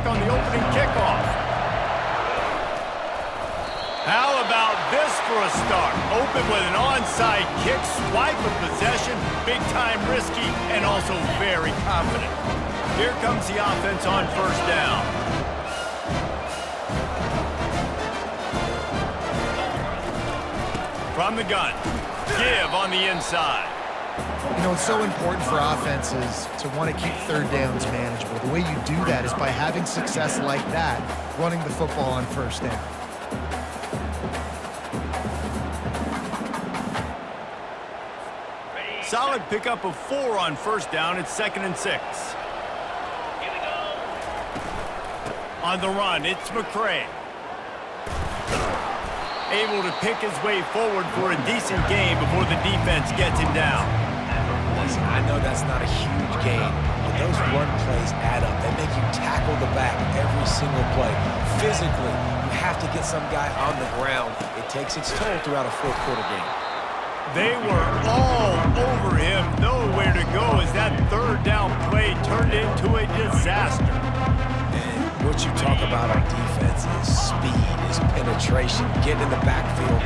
back on the opening kickoff. How about this for a start? Open with an onside kick, swipe of possession, big time risky, and also very confident. Here comes the offense on first down. From the gun, give on the inside. You know, it's so important for offenses to want to keep third downs manageable. The way you do that is by having success like that, running the football on first down. Solid pickup of 4 on first down. It's 2nd and 6. On the run, it's McCray. Able to pick his way forward for a decent gain before the defense gets him down. Listen, I know that's not a huge gain, but those run plays add up. They make you tackle the back every single play. Physically, you have to get some guy on the ground. It takes its toll throughout a fourth quarter game. They were all over him. Nowhere to go as that third down play turned into a disaster. And what you talk about on defense is speed, is penetration, getting in the backfield,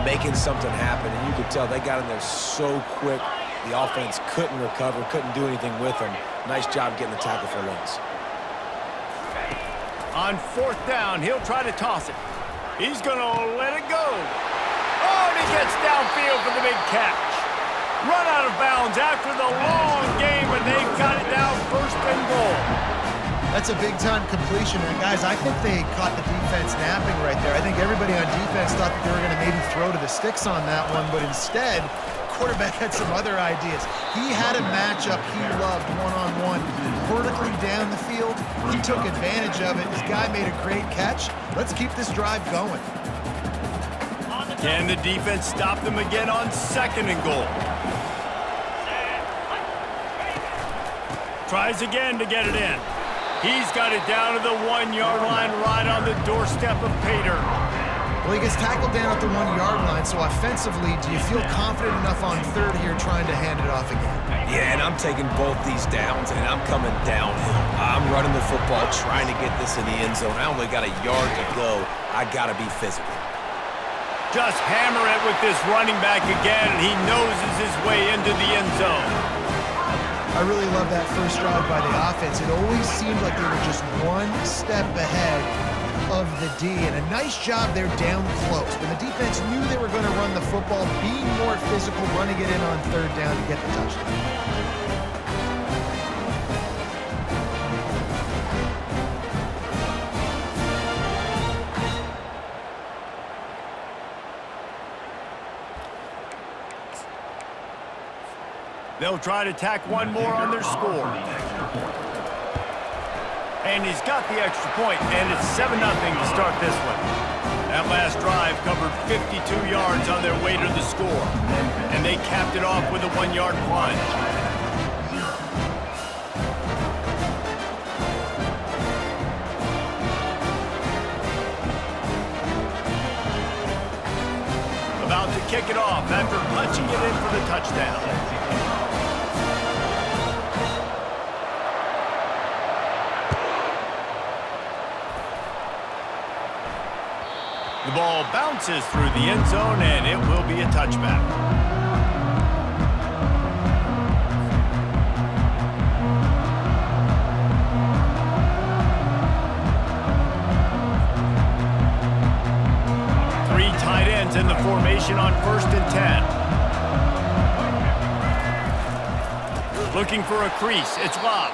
making something happen. And you could tell they got in there so quick. The offense couldn't recover, couldn't do anything with them. Nice job getting the tackle for loss. On fourth down, he'll try to toss it. He's going to let it go. Oh, and he gets downfield for the big catch. Run out of bounds after the long game, and they've got it down 1st and goal. That's a big-time completion. And, guys, I think they caught the defense napping right there. I think everybody on defense thought that they were going to maybe throw to the sticks on that one, but instead, quarterback had some other ideas. He had a matchup he loved one-on-one, vertically down the field. He took advantage of it. His guy made a great catch. Let's keep this drive going. Can the defense stop them again on 2nd and goal? Tries again to get it in. He's got it down to the 1-yard line right on the doorstep of Pater. Well, he gets tackled down at the 1-yard line, so offensively, do you feel confident enough on third here trying to hand it off again? Yeah, and I'm taking both these downs, and I'm coming downhill. I'm running the football, trying to get this in the end zone. I only got a yard to go. I got to be physical. Just hammer it with this running back again, and he noses his way into the end zone. I really love that first drive by the offense. It always seemed like they were just one step ahead of the D, and a nice job there down close. When the defense knew they were going to run the football, being more physical, running it in on third down to get the touchdown. They'll try to tack one more on their score. And he's got the extra point, and it's 7-0 to start this one. That last drive covered 52 yards on their way to the score, and they capped it off with a 1-yard plunge. About to kick it off after punching it in for the touchdown. The ball bounces through the end zone, and it will be a touchback. Three tight ends in the formation on 1st and 10. Looking for a crease. It's Bob.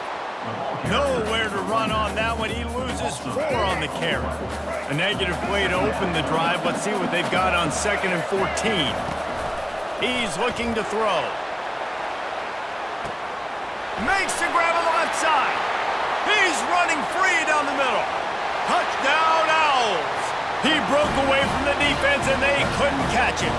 Nowhere to run on that one. He loses 4 on the carry. A negative play to open the drive. Let's see what they've got on 2nd and 14. He's looking to throw. Makes the grab on the left side. He's running free down the middle. Touchdown, Owls. He broke away from the defense, and they couldn't catch him.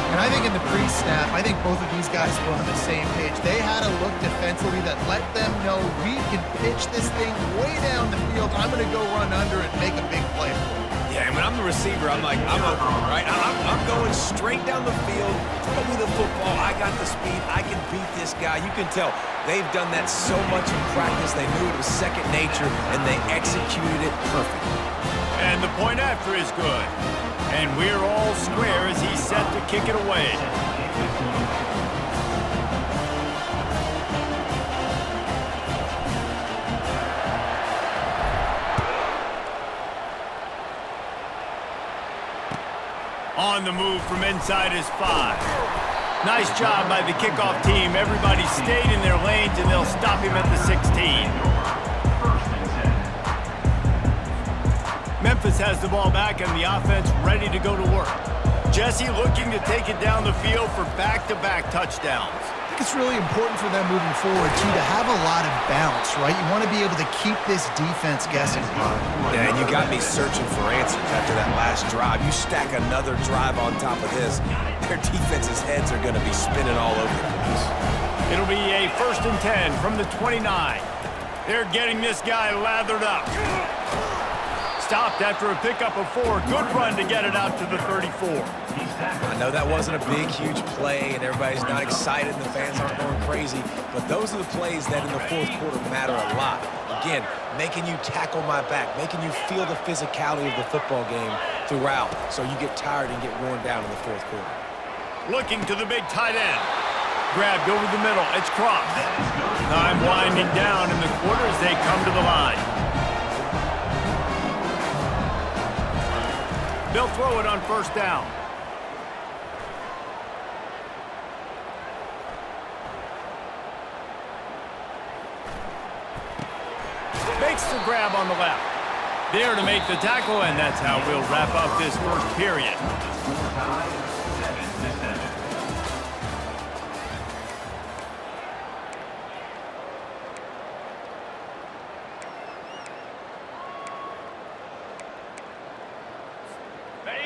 And I think in the pre-snap, I think both of these guys were on the same page. They had a look defensively that let them know we can pitch this thing way down the field. I'm going to go run under and make a big play for it. Yeah, and when I'm the receiver, I'm like, I'm open, right? I'm going straight down the field, throw me the football. I got the speed. I can beat this guy. You can tell they've done that so much in practice. They knew it was second nature, and they executed it perfectly. And the point after is good. And we're all square as he's set to kick it away. On the move from inside his 5. Nice job by the kickoff team. Everybody stayed in their lanes, and they'll stop him at the 16. Memphis has the ball back, and the offense ready to go to work. Jesse looking to take it down the field for back-to-back touchdowns. I think it's really important for them moving forward, too, to have a lot of bounce, right? You want to be able to keep this defense guessing. Yeah, and you got me searching for answers after that last drive. You stack another drive on top of this, their defense's heads are going to be spinning all over the place. It'll be a 1st and 10 from the 29. They're getting this guy lathered up. Stopped after a pickup of 4. Good run to get it out to the 34. I know that wasn't a big, huge play, and everybody's not excited, and the fans aren't going crazy, but those are the plays that in the fourth quarter matter a lot. Again, making you tackle my back, making you feel the physicality of the football game throughout, so you get tired and get worn down in the fourth quarter. Looking to the big tight end. Grabbed over the middle. It's Cross. Time winding down in the quarter as they come to the line. They'll throw it on 1st down. Makes the grab on the left. There to make the tackle, and that's how we'll wrap up this first period.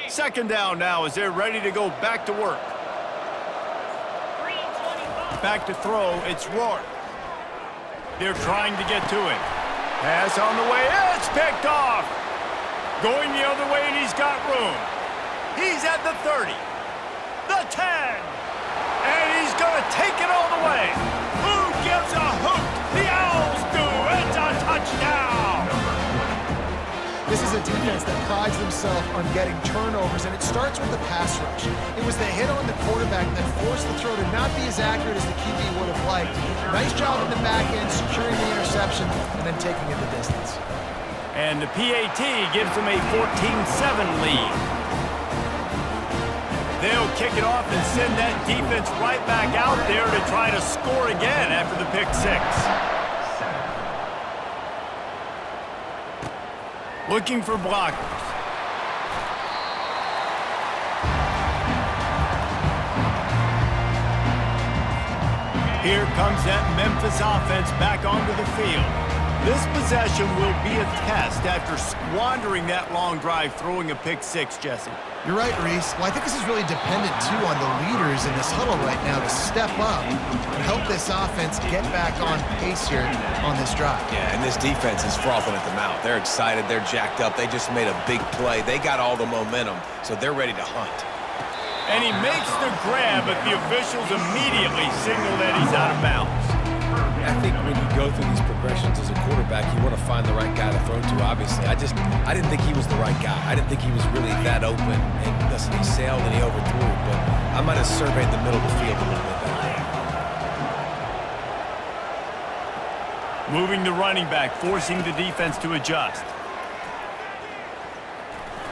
Second down now as they're ready to go back to work. Back to throw, it's Rourke. They're trying to get to him. Pass on the way, it's picked off. Going the other way, and he's got room. He's at the 30, the 10, and he's going to take it all the way. Who gives a hoot? The Owls do. It's a touchdown. This is a defense that prides themselves on getting turnovers, and it starts with the pass rush. It was the hit on the quarterback that forced the throw to not be as accurate as the QB would have liked. Nice job in the back end, securing the interception, and then taking it the distance. And the PAT gives them a 14-7 lead. They'll kick it off and send that defense right back out there to try to score again after the pick 6. Looking for blockers. Here comes that Memphis offense back onto the field. This possession will be a test after squandering that long drive throwing a pick 6, Jesse. You're right, Reese. Well, I think this is really dependent, too, on the leaders in this huddle right now to step up and help this offense get back on pace here on this drive. Yeah, and this defense is frothing at the mouth. They're excited. They're jacked up. They just made a big play. They got all the momentum, so they're ready to hunt. And he makes the grab, but the officials immediately signal that he's out of bounds. I think when you go through these progressions as a quarterback, you want to find the right guy to throw to, obviously. I didn't think he was the right guy. I didn't think he was really that open. And listen, he sailed and he overthrew it, but I might have surveyed the middle of the field a little bit better. Moving the running back, forcing the defense to adjust.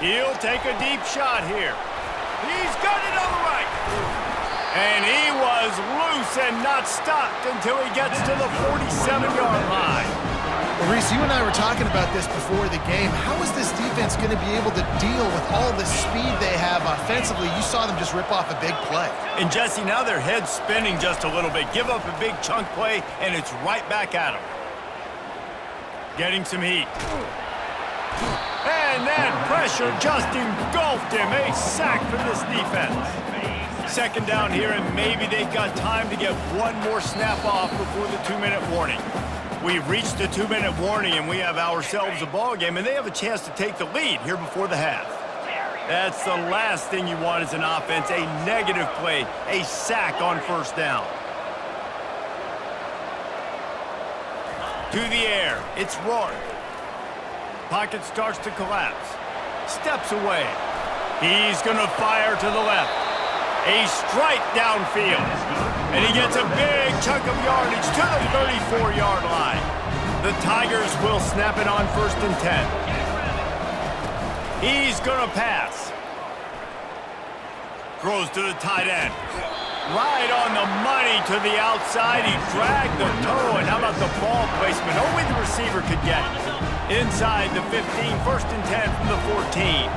He'll take a deep shot here. He's got it on the right. And he was loose and not stopped until he gets to the 47-yard line. Well, Reese, you and I were talking about this before the game. How is this defense going to be able to deal with all the speed they have offensively? You saw them just rip off a big play. And, Jesse, now their head's spinning just a little bit. Give up a big chunk play, and it's right back at them. Getting some heat. And that pressure just engulfed him. A sack for this defense. Second down here, and maybe they've got time to get one more snap off before the 2-minute warning. We've reached the 2-minute warning, and we have ourselves a ball game, and they have a chance to take the lead here before the half. That's the last thing you want as an offense, a negative play, a sack on first down. To the air, it's Rourke. Pocket starts to collapse. Steps away. He's going to fire to the left. A strike downfield. And he gets a big chunk of yardage to the 34-yard line. The Tigers will snap it on 1st and 10. He's going to pass. Throws to the tight end. Right on the money to the outside. He dragged the toe. And how about the ball placement? Only the receiver could get it. Inside the 15, 1st and 10 from the 14.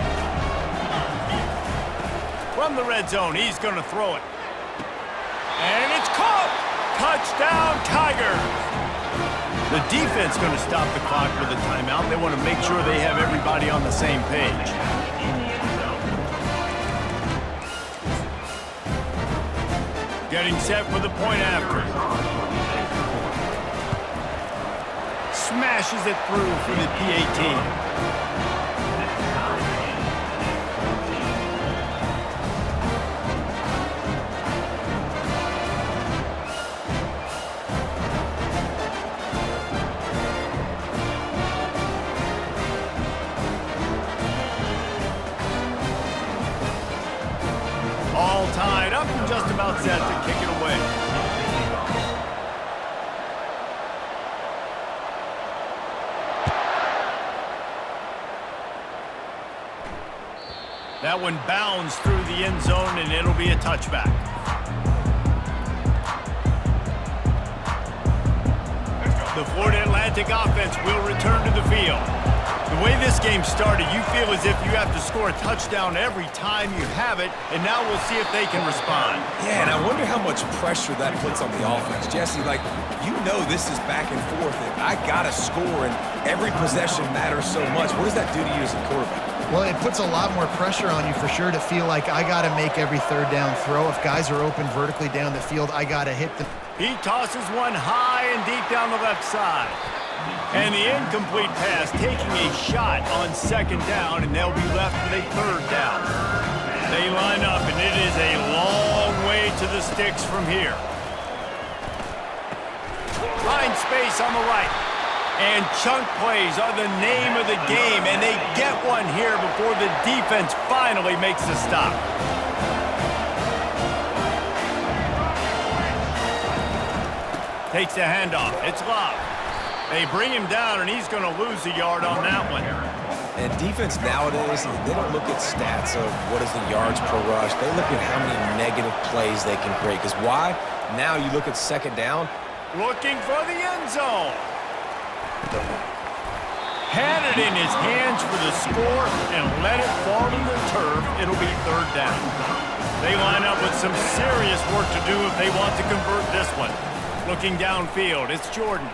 From the red zone, he's going to throw it. And it's caught! Touchdown, Tigers! The defense going to stop the clock with a timeout. They want to make sure they have everybody on the same page. Getting set for the point after. Smashes it through for the PAT. All tied up and just about set to kick it away. That one bounds through the end zone, and it'll be a touchback. The Florida Atlantic offense will return to the field. The way this game started, you feel as if you have to score a touchdown every time you have it, and now we'll see if they can respond. Yeah, and I wonder how much pressure that puts on the offense. Jesse, like, you know this is back and forth, and I got to score, and every possession matters so much. What does that do to you as a quarterback? Well, it puts a lot more pressure on you for sure to feel like I got to make every third down throw. If guys are open vertically down the field, I got to hit them. He tosses one high and deep down the left side. And the incomplete pass taking a shot on 2nd down, and they'll be left with a 3rd down. They line up, and it is a long way to the sticks from here. Find space on the right. And chunk plays are the name of the game, and they get one here before the defense finally makes the stop. Takes the handoff. It's Love. They bring him down, and he's going to lose a yard on that one. And defense nowadays, they don't look at stats of what is the yards per rush. They look at how many negative plays they can create. Because why? Now you look at 2nd down. Looking for the end zone. Had it in his hands for the score and let it fall to the turf. It'll be 3rd down. They line up with some serious work to do if they want to convert this one. Looking downfield, it's Jordan.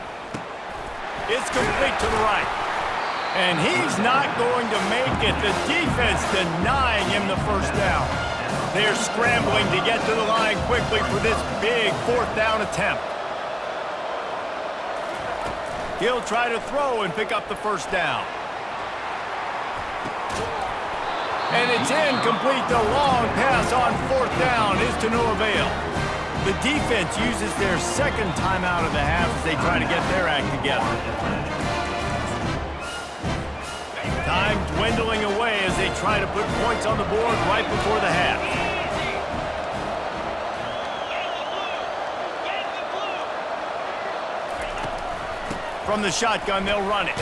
It's complete to the right. And he's not going to make it. The defense denying him the 1st down. They're scrambling to get to the line quickly for this big 4th down attempt. He'll try to throw and pick up the 1st down. And it's incomplete. The long pass on 4th down is to no avail. The defense uses their 2nd timeout of the half as they try to get their act together. Time dwindling away as they try to put points on the board right before the half. From the shotgun, they'll run it.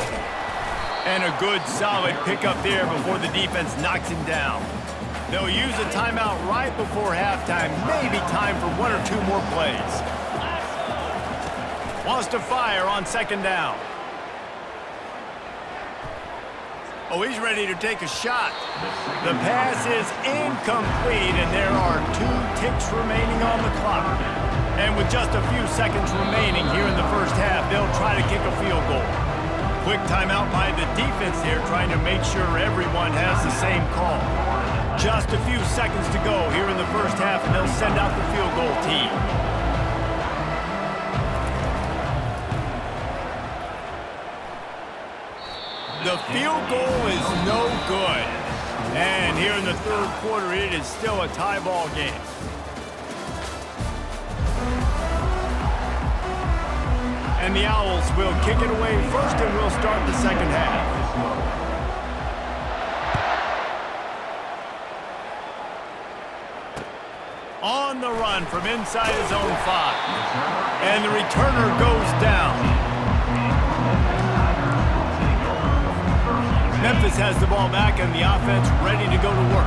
And a good, solid pickup there before the defense knocks him down. They'll use a timeout right before halftime. Maybe time for 1 or 2 more plays. Wants to fire on 2nd down. Oh, he's ready to take a shot. The pass is incomplete, and there are 2 ticks remaining on the clock. And with just a few seconds remaining here in the 1st half, they'll try to kick a field goal. Quick timeout by the defense here, trying to make sure everyone has the same call. Just a few seconds to go here in the 1st half, and they'll send out the field goal team. The field goal is no good. And here in the third quarter, it is still a tie ball game. And the Owls will kick it away first, and we'll start the second half. On the run from inside his own 5. And the returner goes down. Memphis has the ball back and the offense ready to go to work.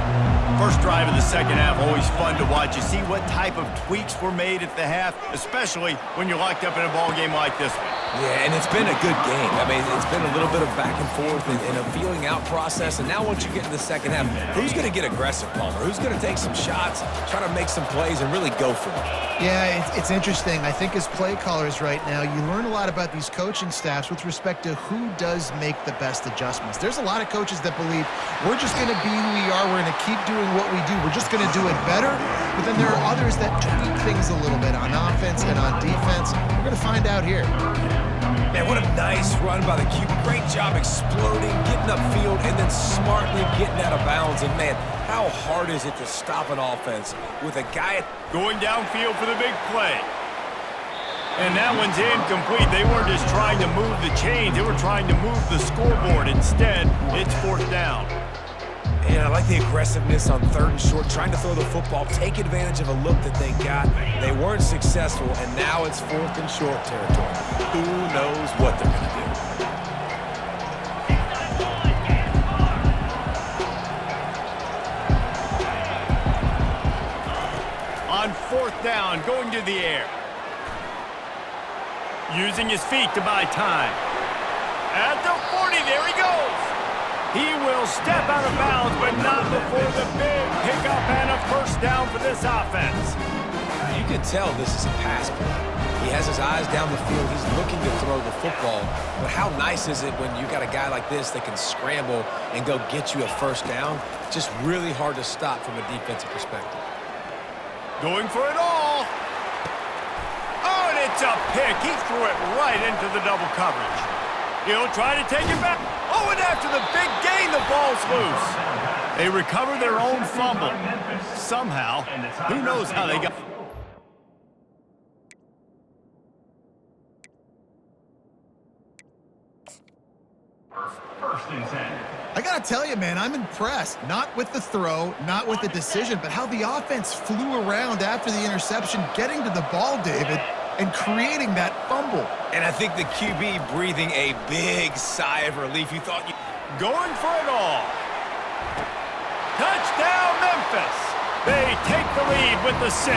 First drive of the second half, always fun to watch. You see what type of tweaks were made at the half, especially when you're locked up in a ball game like this one. Yeah, and it's been a good game. I mean, it's been a little bit of back and forth and a feeling out process. And now once you get in the second half, who's going to get aggressive, Palmer? Who's going to take some shots, try to make some plays, and really go for it? Yeah, it's interesting. I think as play callers right now, you learn a lot about these coaching staffs with respect to who does make the best adjustments. There's a lot of coaches that believe we're just going to be who we are. We're going to keep doing what we do. We're just going to do it better. But then there are others that tweak things a little bit on offense and on defense. We're going to find out here. Man, what a nice run by the QB. Great job exploding, getting upfield, and then smartly getting out of bounds. And, man, how hard is it to stop an offense with a guy going downfield for the big play? And that one's incomplete. They weren't just trying to move the chains. They were trying to move the scoreboard. Instead, it's fourth down. And I like the aggressiveness on third and short, trying to throw the football, take advantage of a look that they got. They weren't successful, and now it's fourth and short territory. Who knows what they're going to do? On fourth down, going to the air. Using his feet to buy time. At the 40, there he goes. He will step out of bounds, but not before the big pickup and a first down for this offense. You can tell this is a pass play. He has his eyes down the field. He's looking to throw the football. But how nice is it when you got a guy like this that can scramble and go get you a first down? Just really hard to stop from a defensive perspective. Going for it all. Oh, and it's a pick. He threw it right into the double coverage. He'll try to take it back. Oh, and after the big gain, the ball's loose. They recover their own fumble. Somehow, who knows how they got... I got to tell you, man, I'm impressed. Not with the throw, not with the decision, but how the offense flew around after the interception, getting to the ball, David, and creating that fumble. And I think the QB breathing a big sigh of relief. You thought you... Going for it all. Touchdown, Memphis. They take the lead with the 6.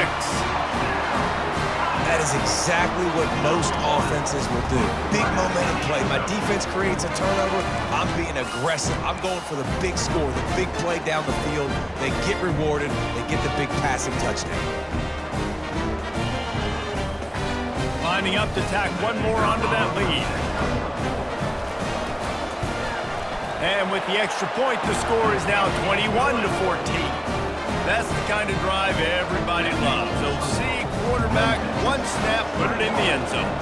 That is exactly what most offenses will do. Big momentum play. My defense creates a turnover. I'm being aggressive. I'm going for the big score, the big play down the field. They get rewarded. They get the big passing touchdown. Lining up to tack one more onto that lead. And with the extra point, the score is now 21-14. That's the kind of drive everybody loves. OC quarterback, one snap, put it in the end zone.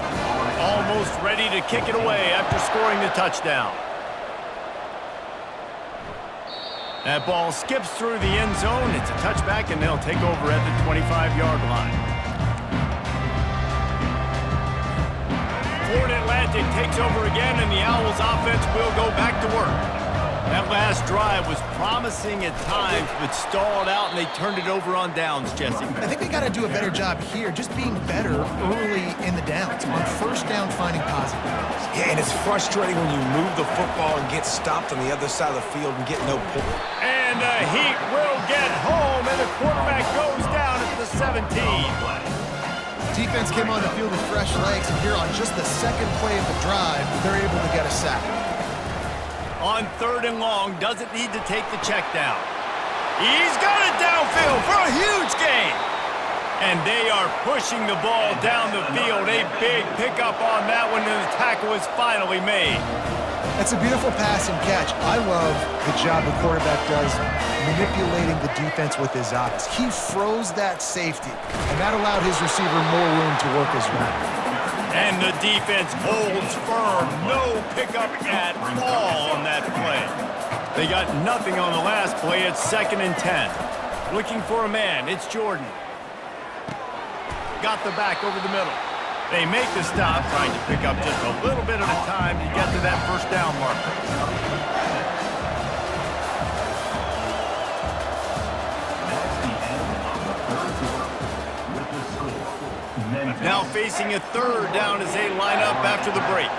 Almost ready to kick it away after scoring the touchdown. That ball skips through the end zone. It's a touchback, and they'll take over at the 25-yard line. Florida Atlantic takes over again, and the Owls offense will go back to work. That last drive was promising at times, but stalled out, and they turned it over on downs, Jesse. I think they got to do a better job here, just being better early in the downs. On first down, finding positive. Yeah, and it's frustrating when you move the football and get stopped on the other side of the field and get no point. And the Heat will get home, and the quarterback goes down at the 17. Defense came on the field with fresh legs, and here on just the second play of the drive, they're able to get a sack. On third and long, doesn't need to take the check down. He's got it downfield for a huge gain. And they are pushing the ball down the field. A big pickup on that one, and the tackle is finally made. That's a beautiful pass and catch. I love the job the quarterback does manipulating the defense with his eyes. He froze that safety, and that allowed his receiver more room to work his route. And the defense holds firm. No pickup at all on that play. They got nothing on the last play. It's 2nd and 10. Looking for a man. It's Jordan. Got the back over the middle. They make the stop, trying to pick up just a little bit at a time to get to that first down marker. Now facing a 3rd down as they line up after the break.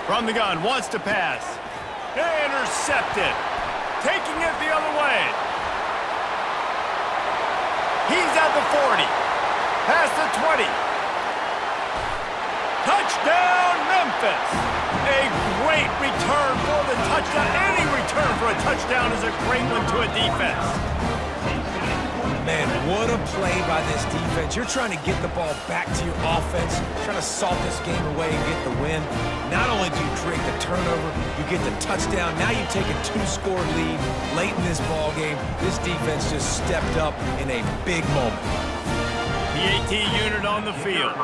From the gun, wants to pass. Intercepted. Taking it the other way. He's at the 40. Past the 20. Touchdown, Memphis. A great return for the touchdown. Any return for a touchdown is a great one to a defense. Man, what a play by this defense. You're trying to get the ball back to your offense, trying to salt this game away and get the win. Not only do you create the turnover, you get the touchdown. Now you take a 2-score lead late in this ball game. This defense just stepped up in a big moment. The AT unit on the field.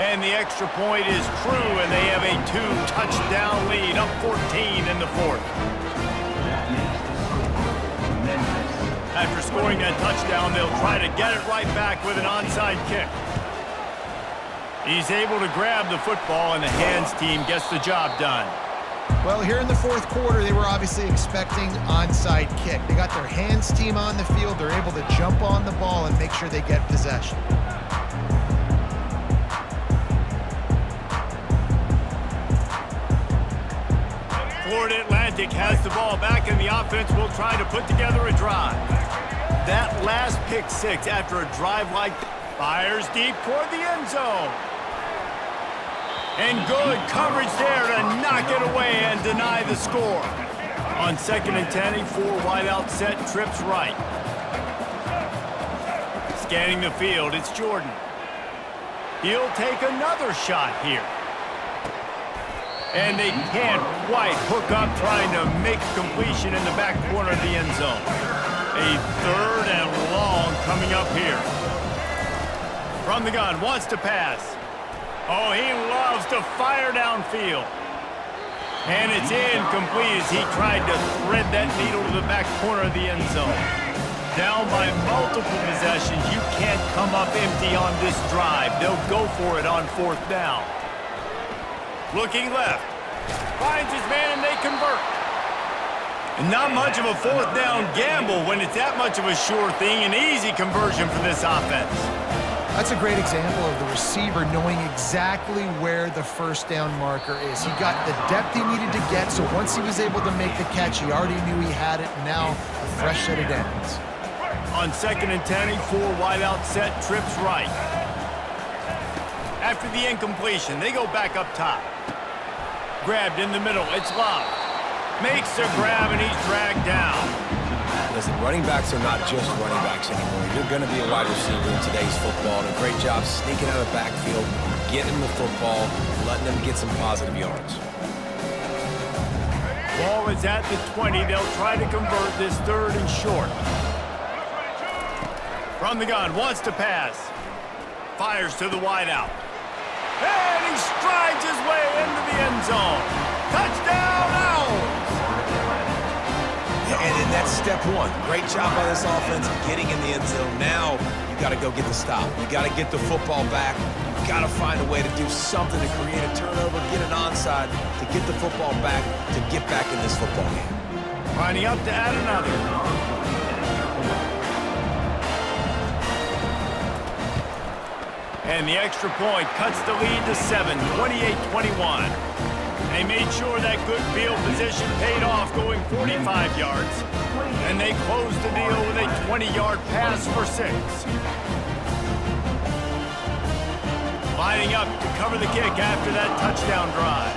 And the extra point is true, and they have a 2-touchdown lead, up 14 in the 4th. After scoring that touchdown, they'll try to get it right back with an onside kick. He's able to grab the football, and the hands team gets the job done. Well, here in the 4th quarter, they were obviously expecting onside kick. They got their hands team on the field. They're able to jump on the ball and make sure they get possession. Florida Atlantic has the ball back, and the offense will try to put together a drive. That last pick 6 after a drive like that. Fires deep toward the end zone. And good coverage there to knock it away and deny the score. On 2nd and 10, a 4-wide-out set, trips right. Scanning the field, it's Jordan. He'll take another shot here. And they can't quite hook up, trying to make a completion in the back corner of the end zone. A 3rd and long coming up here. From the gun, wants to pass. Oh, he loves to fire downfield. And it's incomplete as he tried to thread that needle to the back corner of the end zone. Down by multiple possessions, you can't come up empty on this drive. They'll go for it on 4th down. Looking left. Finds his man and they convert. And not much of a 4th down gamble when it's that much of a sure thing. An easy conversion for this offense. That's a great example of the receiver knowing exactly where the first down marker is. He got the depth he needed to get, so once he was able to make the catch, he already knew he had it, and now a fresh set of downs. On 2nd and 10, a 4-wide-out set, trips right. After the incompletion, they go back up top. Grabbed in the middle, it's Love. Makes a grab, and he's dragged down. Listen, running backs are not just running backs anymore. You're going to be a wide receiver in today's football, and a great job sneaking out of the backfield, getting the football, letting them get some positive yards. Ball is at the 20. They'll try to convert this 3rd and short. From the gun, wants to pass. Fires to the wideout. And he strides his way into the end zone. Touchdown, Owls! And then that's step 1. Great job by this offense getting in the end zone. Now you got to go get the stop. You got to get the football back. You got to find a way to do something to create a turnover, get an onside, to get the football back, to get back in this football game. Lining up to add another. And the extra point cuts the lead to 7, 28-21. They made sure that good field position paid off, going 45 yards. And they closed the deal with a 20-yard pass for 6. Lining up to cover the kick after that touchdown drive.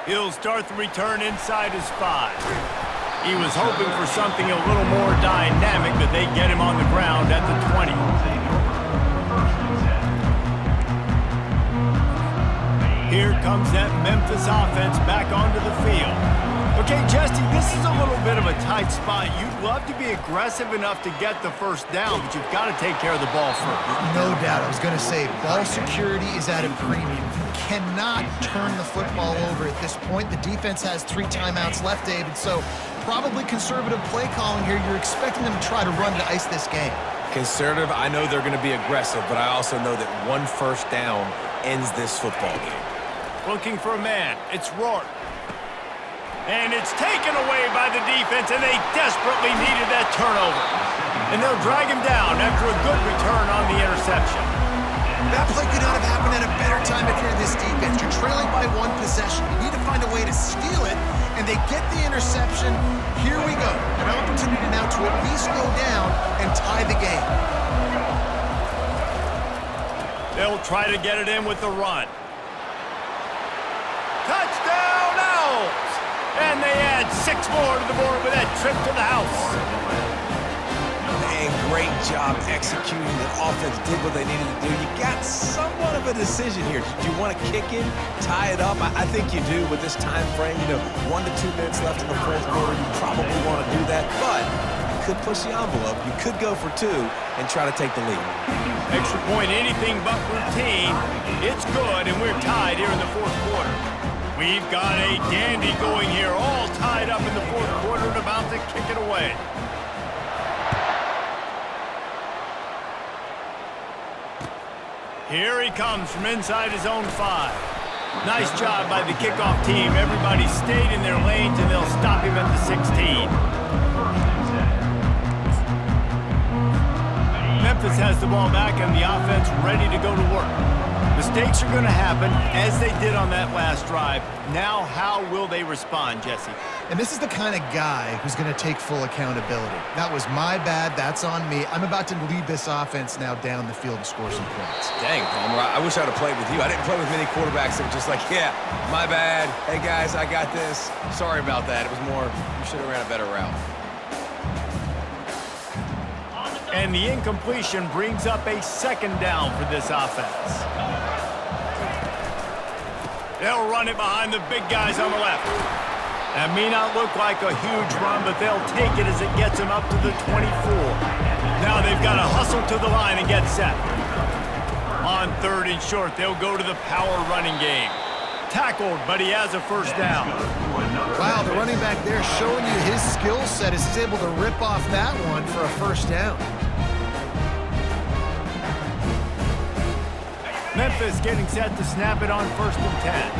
He'll start the return inside his 5. He was hoping for something a little more dynamic, but they get him on the ground at the 20. Here comes that Memphis offense back onto the field. Okay, Jesse, this is a little bit of a tight spot. You'd love to be aggressive enough to get the first down, but you've got to take care of the ball first. No doubt. I was going to say, ball security is at a premium. You cannot turn the football over at this point. The defense has 3 timeouts left, David, so probably conservative play calling here. You're expecting them to try to run to ice this game. Conservative, I know they're going to be aggressive, but I also know that 1 first down ends this football game. Looking for a man. It's Rourke. And it's taken away by the defense, and they desperately needed that turnover. And they'll drag him down after a good return on the interception. That play could not have happened at a better time if you're this defense. You're trailing by 1 possession. You need to find a way to steal it, and they get the interception. Here we go. An opportunity now to at least go down and tie the game. They'll try to get it in with the run. Touchdown, Owls! And they add 6 more to the board with that trip to the house. And great job executing. The offense did what they needed to do. You got somewhat of a decision here. Do you want to kick it, tie it up? I think you do with this time frame. 1 to 2 minutes left in the fourth quarter. You probably want to do that, but you could push the envelope. You could go for 2 and try to take the lead. Extra point, anything but routine. It's good, and we're tied here in the fourth quarter. We've got a dandy going here, all tied up in the fourth quarter and about to kick it away. Here he comes from inside his own 5. Nice job by the kickoff team. Everybody stayed in their lanes, and they'll stop him at the 16. Memphis has the ball back, and the offense ready to go to work. Mistakes are going to happen, as they did on that last drive. Now, how will they respond, Jesse? And this is the kind of guy who's going to take full accountability. That was my bad. That's on me. I'm about to lead this offense now down the field and score some points. Dang, Palmer, I wish I would have played with you. I didn't play with many quarterbacks that were just like, yeah, my bad. Hey, guys, I got this. Sorry about that. It was more, you should have ran a better route. And the incompletion brings up a 2nd down for this offense. They'll run it behind the big guys on the left. That may not look like a huge run, but they'll take it as it gets them up to the 24. Now they've got to hustle to the line and get set. On 3rd and short, they'll go to the power running game. Tackled, but he has a first down. Wow, the running back there showing you his skill set as he's able to rip off that one for a first down. Memphis getting set to snap it on 1st and 10.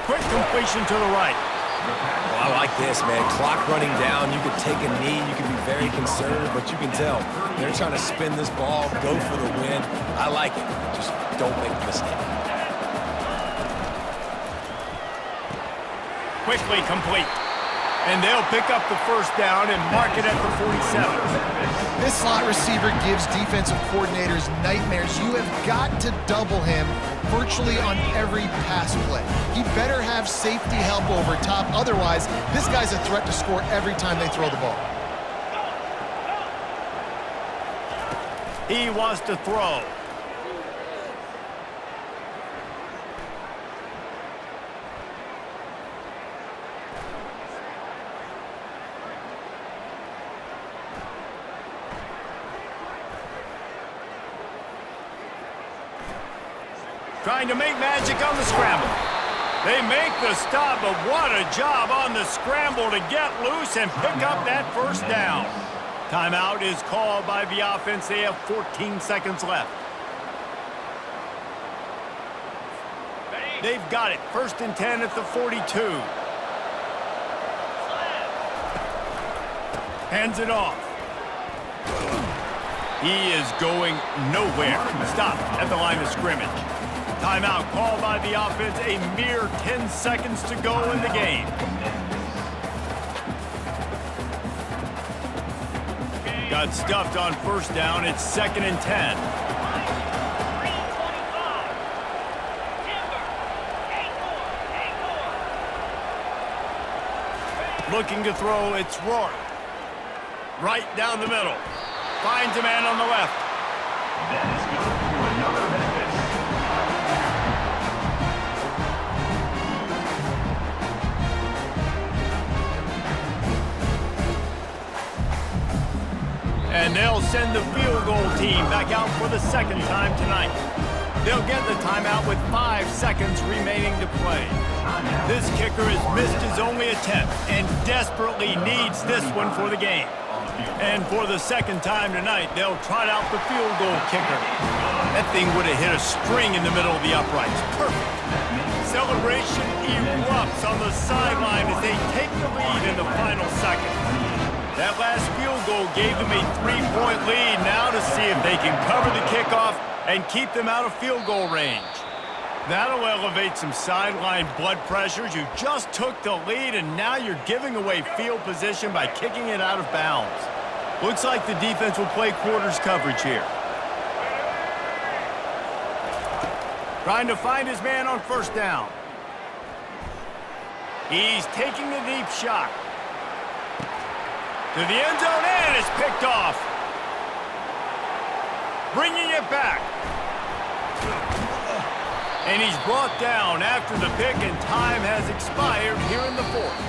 Quick completion to the right. Well, I like this, man. Clock running down. You could take a knee. You can be very conservative, but you can tell they're trying to spin this ball, go for the win. I like it. Just don't make a mistake. Quickly complete. And they'll pick up the first down and mark it at the 47. This slot receiver gives defensive coordinators nightmares. You have got to double him virtually on every pass play. He better have safety help over top. Otherwise, this guy's a threat to score every time they throw the ball. He wants to throw. Trying to make magic on the scramble. They make the stop, but what a job on the scramble to get loose and pick up that first down. Timeout is called by the offense. They have 14 seconds left. They've got it. 1st and 10 at the 42. Hands it off. He is going nowhere. Stopped at the line of scrimmage. Timeout called by the offense. A mere 10 seconds to go in the game. Got stuffed on 1st down. It's 2nd and 10. Looking to throw, it's Rourke. Right down the middle. Finds a man on the left. And they'll send the field goal team back out for the second time tonight. They'll get the timeout with 5 seconds remaining to play. This kicker has missed his only attempt and desperately needs this one for the game. And for the second time tonight, they'll trot out the field goal kicker. That thing would have hit a string in the middle of the uprights. Perfect. Celebration erupts on the sideline as they take the lead in the final seconds. That last field goal gave them a 3-point lead. Now to see if they can cover the kickoff and keep them out of field goal range. That'll elevate some sideline blood pressures. You just took the lead, and now you're giving away field position by kicking it out of bounds. Looks like the defense will play quarters coverage here. Trying to find his man on first down. He's taking a deep shot. To the end zone, and it's picked off. Bringing it back. And he's brought down after the pick, and time has expired here in the fourth.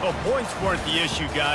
Well, points weren't the issue, guys.